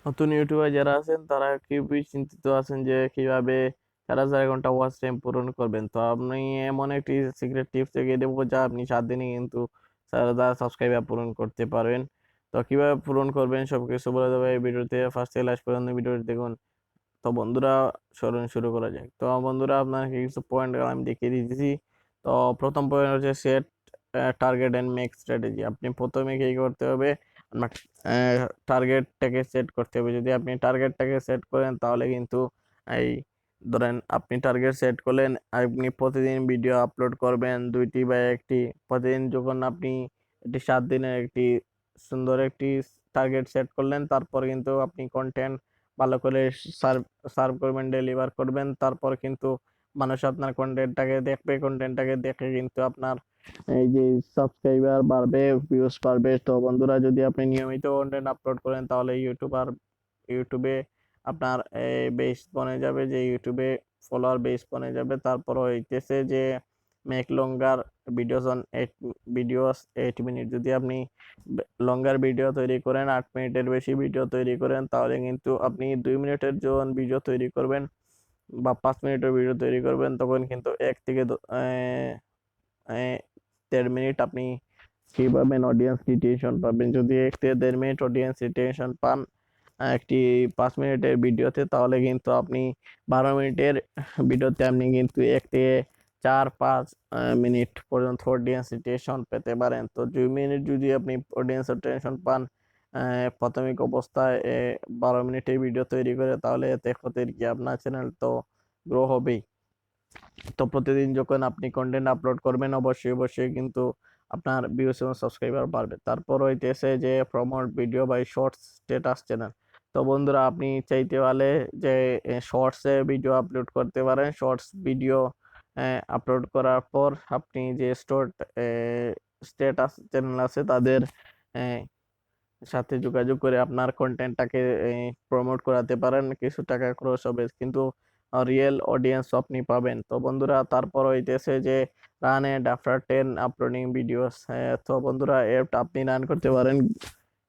নতুন ইউটিউবার যারা আছেন তারা খুবই চিন্তিত আছেন যে কিভাবে 4,000 ঘন্টা ওয়াচ টাইম পূরণ করবেন। তো আমি এমন একটি সিক্রেট টিপস দেখিয়ে দেবো যা আপনি 7 দিনে কিন্তু 4,000 সাবস্ক্রাইবার পূরণ করতে পারবেন। তো কিভাবে পূরণ করবেন সবকিছু বলে দেবো এই ভিডিওতে, ফার্স্ট থেকে লাস্ট পর্যন্ত ভিডিওটি দেখুন। তো বন্ধুরা চলুন শুরু করা যাক। তো বন্ধুরা আপনাকে কিছু পয়েন্ট আমি দেখিয়ে দিতেছি। তো প্রথম পয়েন্ট হচ্ছে set target and make strategy. আপনি প্রথমে কি করতে হবে, আপনার টার্গেটটাকে সেট করতে হবে। যদি আপনি টার্গেটটাকে সেট করেন তাহলে কিন্তু এই ধরেন আপনি টার্গেট সেট করলেন, আপনি প্রতিদিন ভিডিও আপলোড করবেন 2টি বা 1টি। প্রতিদিন যখন আপনি একটি 7 দিনের একটি সুন্দর একটি টার্গেট সেট করলেন, তারপর কিন্তু আপনি কন্টেন্ট ভালো করে সার্ভ সার্ভ করবেন, ডেলিভার করবেন। তারপর কিন্তু মানুষ আপনার কন্টেন্টটাকে দেখে কিন্তু আপনার এই যে সাবস্ক্রাইবার বাড়বে, ভিউজ বাড়বে। তো বন্ধুরা যদি আপনি নিয়মিত কন্টেন্ট আপলোড করেন তাহলে ইউটিউবে আপনার বেস বনে যাবে, যে ইউটিউবে ফলোয়ার বেস বনে যাবে। তারপর হইতেছে যে make longer videos on 8 minute. যদি আপনি লঙ্গার ভিডিও তৈরি করেন, 8 মিনিটের বেশি ভিডিও তৈরি করেন, তাহলে কিন্তু আপনি 2 মিনিটের যখন ভিডিও তৈরি করবেন বা 5 মিনিটের ভিডিও তৈরি করবেন, তখন কিন্তু 1 থেকে 1.5 মিনিট আপনি কি পাবেন, অডিয়েন্স রিটেনশন পাবেন। যদি 1 থেকে 1.5 মিনিট অডিয়েন্স রিটেনশন পান একটি 5 মিনিটের ভিডিওতে, তাহলে কিন্তু আপনি 12 মিনিটের ভিডিওতে আপনি কিন্তু 1 থেকে 4-5 মিনিট পর্যন্ত অডিয়েন্স রিটেনশন পেতে পারেন। তো 2 মিনিট যদি আপনি অডিয়েন্স রিটেনশন পান প্রাথমিক অবস্থায় 12 মিনিটের ভিডিও তৈরি করে, তাহলে এতে ক্ষতির কি, আপনার চ্যানেল তো গ্রো হবেই। তো প্রতিদিন যখন আপনি কন্টেন্ট আপলোড করবেন অবশ্যই অবশ্যই কিন্তু আপনার ভিউস এবং সাবস্ক্রাইবার বাড়বে। তারপর হইতেছে যে promote video by shorts status channel. তো বন্ধুরা আপনি চাইতে পারলে যে শর্টসে ভিডিও আপলোড করতে পারেন। শর্টস ভিডিও আপলোড করার পর আপনি যে স্ট্যাটাস চ্যানেল আছে তাদের আহ, সাথে যোগাযোগ করে আপনার কন্টেন্টটাকে প্রমোট করাতে পারেন। কিছু টাকা খরচ হবে কিন্তু রিয়েল অডিয়েন্স আপনি পাবেন। তো বন্ধুরা তারপর হইতেছে যে run ad after 10 uploading videos. তো বন্ধুরা এড আপনি রান করতে পারেন।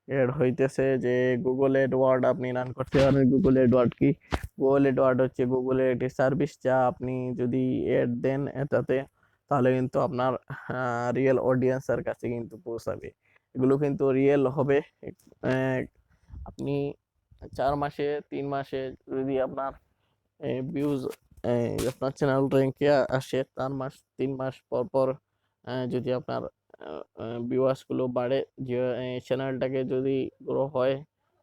এড হইতেছে যে গুগল এডওয়ার্ড আপনি রান করতে পারেন। গুগল এডওয়ার্ড কি? গুগল এডওয়ার্ড হচ্ছে গুগলের একটি সার্ভিস, যা আপনি যদি এড দেন এটাতে, তাহলে কিন্তু আপনার রিয়েল অডিয়েন্সের কাছে কিন্তু পৌঁছাবে। এগুলো কিন্তু রিয়েল হবে। আহ, আপনি 4 মাসে 3 মাসে যদি আপনার ভিউজ আপনার চ্যানেল র্যাঙ্কে আসে, 4 মাস 3 মাস পর পর যদি আপনার ভিউয়ার্স গুলো বাড়ে, যে চ্যানেলটাকে যদি গ্রো হয়,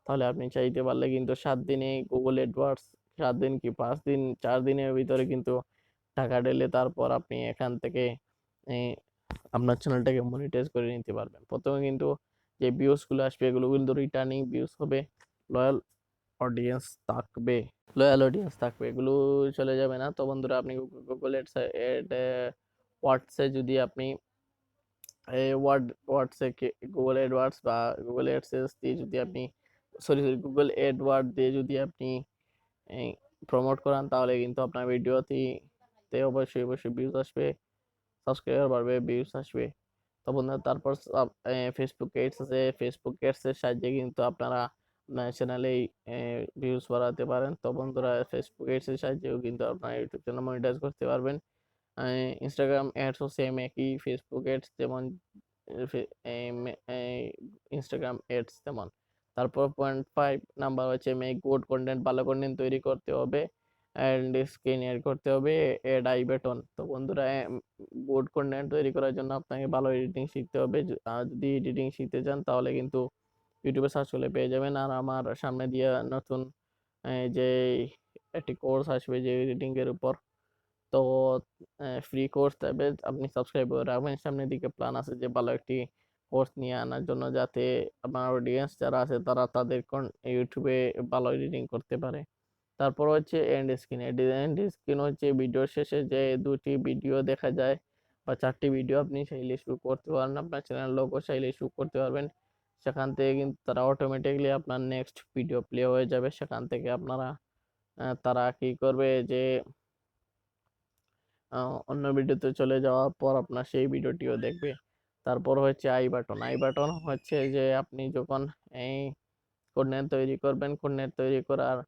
তাহলে আপনি চাইতে পারলে কিন্তু 7 দিনে গুগল অ্যাডওয়ার্ডস, 7 দিন কি 5 দিন 4 দিনের ভিতরে কিন্তু টাকা ঢেলে তারপর আপনি এখান থেকে আহ, আপনার চ্যানেলটাকে মনিটাইজ করে নিতে পারবেন। প্রথমে কিন্তু যে ভিউজ গুলো আসবে এগুলো কিন্তু রিটার্নিং ভিউজ হবে, লয়াল অডিয়েন্স থাকবে এগুলো চলে যাবে না। তো বন্ধুরা আপনি গুগল এড ওয়ার্ডসে যদি আপনি ওয়ার্ডসে গুগল এডওয়ার্ডস বা গুগল অ্যাডসেন্স দিয়ে যদি আপনি গুগল এডওয়ার্ড দিয়ে যদি আপনি প্রমোট করান, তাহলে কিন্তু আপনার ভিডিওতে অবশ্যই অবশ্যই ভিউজ আসবে, সাবস্ক্রাইবার বাড়বে, ভিউজ আসবে। তো বন্ধুরা তারপর ফেসবুক এডস আছে। ফেসবুক এডস এর সাহায্যে কিন্তু আপনারা আপনার চ্যানেলে ভিউজ বাড়াতে পারেন। তো বন্ধুরা ফেসবুক এডস এর সাহায্যেও কিন্তু আপনার ইউটিউব চ্যানেল মনিটাইজ করতে পারবেন। ইনস্টাগ্রাম এডসও সেম একই, ফেসবুক এডস যেমন ইনস্টাগ্রাম এডস তেমন। তারপর 0.5 নাম্বার হচ্ছে মেক গুড কন্টেন্ট। ভালো কন্টেন্ট তৈরি করতে হবে অ্যান্ড স্ক্রিন এড করতে হবে, এড আই বাটন। তো বন্ধুরা গুড কন্টেন্ট তৈরি করার জন্য আপনাকে ভালো এডিটিং শিখতে হবে। যদি এডিটিং শিখতে চান তাহলে কিন্তু ইউটিউবে সার্চ করলে পেয়ে যাবেন। আর আমার সামনে দিয়ে নতুন যে একটি কোর্স আসবে যে এডিটিং এর উপর, তো ফ্রি কোর্স দেবে, আপনি সাবস্ক্রাইব করে রাখবেন। সামনের দিকে প্ল্যান আছে যে ভালো একটি কোর্স নিয়ে আনার জন্য, যাতে আপনার অডিয়েন্স যারা আছে তারা তাদের ইউটিউবে ভালো এডিটিং করতে পারে। তারপর হচ্ছে এন্ড স্ক্রিন হচ্ছে ভিডিওর শেষে যে 2টি ভিডিও দেখা যায় বা 4টি ভিডিও আপনি চাইলে শুট করতে পারেন, আপনার চ্যানেল লোগো চাইলে শুট করতে পারবেন। সেখান থেকে কিন্তু তারা অটোমেটিকলি আপনার নেক্সট ভিডিও প্লে হয়ে যাবে। সেখান থেকে আপনারা তারা কি করবে যে অন্য ভিডিওতে চলে যাওয়ার পর আপনার সেই ভিডিওটিও দেখবে। তারপর হচ্ছে আই বাটন হচ্ছে যে আপনি যখন এই কন্টেন্ট তৈরি করবেন। কন্টেন্ট তৈরি করার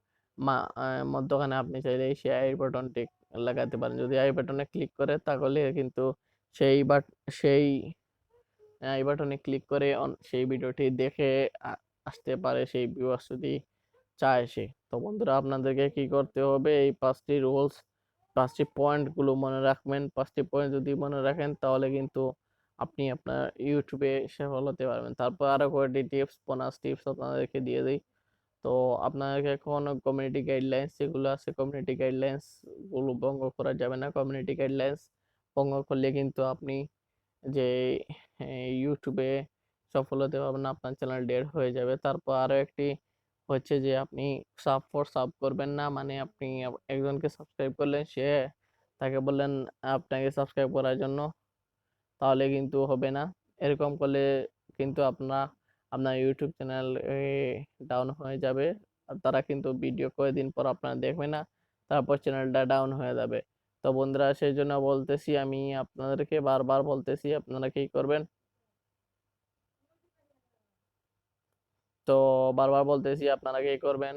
মধ্যখানে আপনি চাইলে সেই আই বাটনটি লাগাতে পারেন। যদি আই বাটনে ক্লিক করে তাহলে কিন্তু সেই সেই আই বাটনে ক্লিক করে সেই ভিডিওটি দেখে আসতে পারে সেই ভিউয়ার্স যদি চায় সে। তো বন্ধুরা আপনাদেরকে কি করতে হবে, এই 5টি রুলস 5টি পয়েন্টগুলো মনে রাখবেন। 5টি পয়েন্ট যদি মনে রাখেন তাহলে কিন্তু আপনি আপনার ইউটিউবে সফল হতে পারবেন। তারপর আরো কয়েকটি টিপস, বোনাস টিপস আপনাদেরকে দিয়ে দিই। তো আপনাদেরকে এখন কমিউনিটি গাইডলাইন্স যেগুলো আছে, কমিউনিটি গাইডলাইন্স গুলো ভঙ্গ করা যাবে না। কমিউনিটি গাইডলাইন্স ভঙ্গ করলে কিন্তু আপনি যে ইউটিউবে সফল হতে পারবেন না, আপনার চ্যানেল ডেড হয়ে যাবে। তারপর আরো একটি হচ্ছে যে আপনি সাব করবেন না, মানে আপনি একজনকে সাবস্ক্রাইব করলেন, সে তাকে বললেন আপনাকে সাবস্ক্রাইব করার জন্য, তাহলে কিন্তু হবে না। এরকম করলে কিন্তু আপনার ইউটিউব চ্যানেল ডাউন হয়ে যাবে। আর তারা কিন্তু ভিডিও কয়েকদিন পর আপনারা দেখবে না, তারপর চ্যানেলটা ডাউন হয়ে যাবে। তো বন্ধুরা সেই জন্য বলতেছি, আমি আপনাদেরকে বারবার বলতেছি আপনারা কি করবেন, তো বারবার বলতেছি আপনারা কি করবেন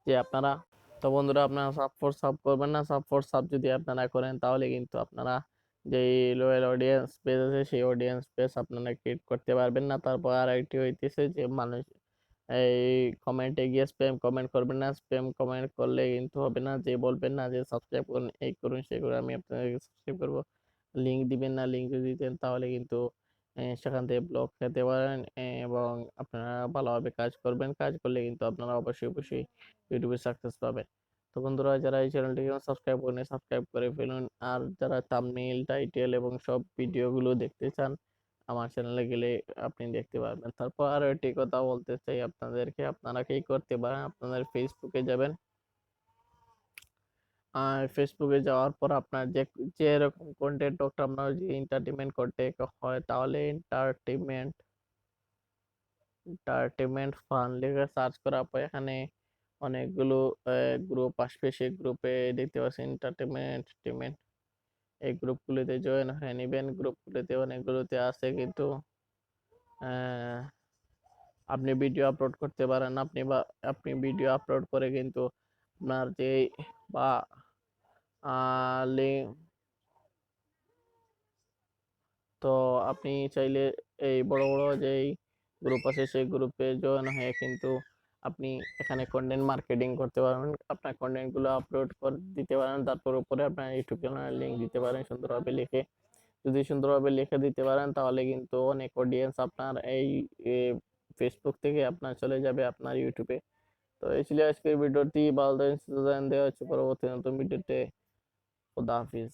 যে আপনারা, তো বন্ধুরা আপনারা সাব করবেন না। সাব যদি আপনারা করেন তাহলে কিন্তু আপনারা যে লোয়াল অডিয়েন্স পেজ আছে সেই অডিয়েন্স পেজ আপনারা ক্রিয়েট করতে পারবেন না। তারপর আর একটি হইতেছে যে মানুষ এই কমেন্টে গিয়ে স্প্যাম কমেন্ট করবেন না। স্প্যাম কমেন্ট করলে কিন্তু হবে না, যে বলবেন না যে সাবস্ক্রাইব করুন, এই করুন সেই করুন, আমি আপনাদেরকে সাবস্ক্রাইব করবো, লিঙ্ক দিবেন না। লিঙ্ক যদি দিতেন তাহলে কিন্তু সেখান থেকে ব্লক খেতে পারেন, এবং আপনারা ভালোভাবে কাজ করবেন। কাজ করলে কিন্তু আপনারা অবশ্যই ইউটিউবে সাকসেস পাবেন। তো বন্ধুরা যারা এই চ্যানেলটিকে সাবস্ক্রাইব করেন সাবস্ক্রাইব করে ফেলুন। আর যারা থাম্বনেইল, টাইটেল এবং সব ভিডিওগুলো দেখতে চান আমার চ্যানেলে গেলে আপনি দেখতে পারবেন। তারপর আরো একটি কথা বলতে চাই আপনাদেরকে, আপনারা কি করতে পারেন, আপনাদের ফেসবুকে যাবেন। আর ফেসবুকে যাওয়ার পর আপনার যে এরকম কন্টেন্ট আপনার যে এন্টারটেনমেন্ট করতে হয়, তাহলে এন্টারটেনমেন্ট ফান লিখে সার্চ করার পর এখানে অনেকগুলো গ্রুপ আসবে, সেই গ্রুপে দেখতে পাচ্ছেন এন্টারটেনমেন্ট, এই গ্রুপগুলোতে জয়েন হয়ে নেবেন। গ্রুপগুলোতে অনেকগুলোতে আছে কিন্তু আহ, আপনি ভিডিও আপলোড করতে পারেন। আপনি ভিডিও আপলোড করে কিন্তু আপনার যে বা লিঙ্ক, তো আপনি চাইলে এই বড় বড় যেই গ্রুপ আছে সেই গ্রুপে জয়েন হয়ে কিন্তু আপনি এখানে কন্টেন্ট মার্কেটিং করতে পারবেন। আপনার কন্টেন্ট গুলো আপলোড করে দিতে পারেন, তারপর উপরে আপনার ইউটিউব চ্যানেলের লিঙ্ক দিতে পারেন সুন্দরভাবে লিখে। যদি সুন্দরভাবে লিখে দিতে পারেন তাহলে কিন্তু অনেক অডিয়েন্স আপনার এই ফেসবুক থেকে আপনার চলে যাবে আপনার ইউটিউবে। তো এই ছিল আজকের ভিডিওটি, ভালো থাকবেন, সুস্থ থাকবেন, দেখা হচ্ছে পরবর্তী নতুন ভিডিওতে। খুদা হাফিজ।